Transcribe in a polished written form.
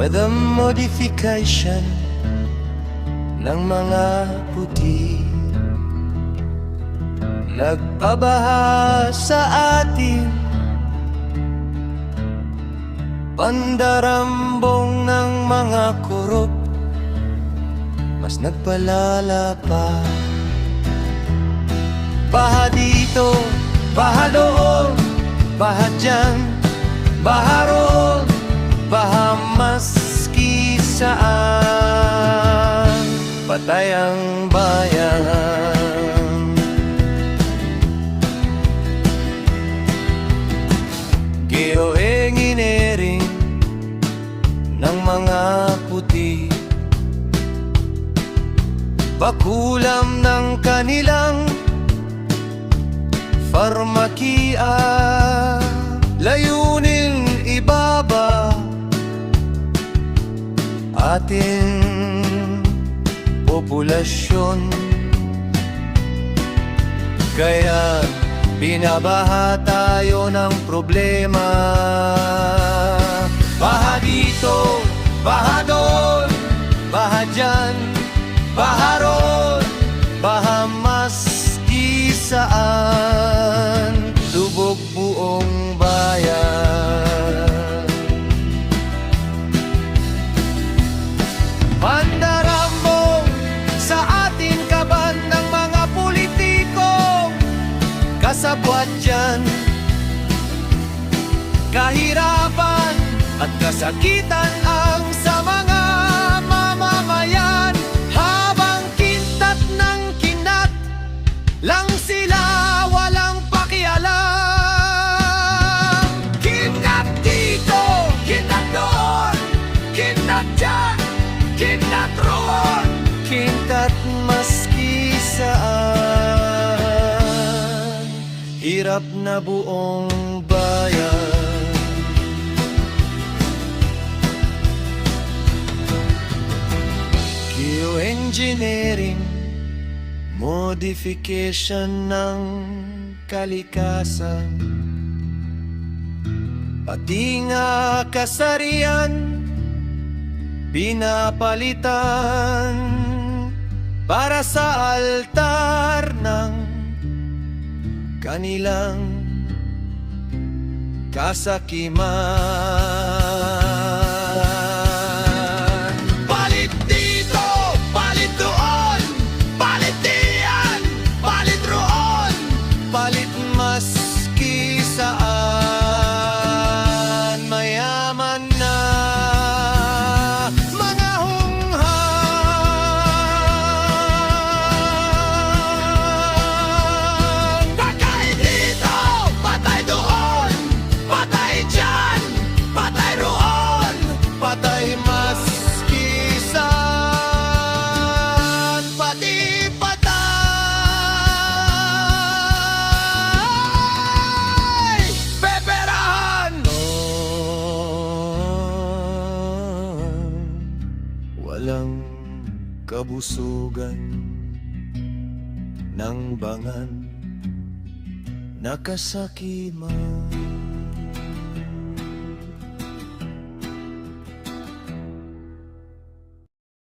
with a modification ng mga puti. Nagpabaha sa atin, pandarambong ng mga kurup, mas nagpalala pa. Baha dito, baha doon, baha dyan, baha roon, baha maski saan, patay ang bayan. Geoengineering ng mga puti, pakulam ng kanilang farmakia, layunin ibaba ating populasyon. Kaya binabaha tayo ng problema. Baha dito, baha doon, baha dyan, baha roon, baha maski saan, lubog buong bayan. Pandarambong sa atin kaban ng mga politiko, kasabwat dyan, kahirapan at kasakitan ang sa mga mamamayan. Habang kintat ng kinat lang sila, walang pakialam. Kinat dito, kinat doon, kinat dyan, kinat roon, kintat maski saan, hirap na buong bayan. Geoengineering, modification ng kalikasan, pati nga kasarian pinapalitan para sa altar ng kanilang kasakiman. Palit dito, palit doon, palit diyan, palit roon, palit maski saan, mayaman na mga hunghang. Patay dito, patay doon, patay dyan, patay roon, patay maski saan, pati patay peperahan. Walang kabusugan ng bangan, nakasakiman.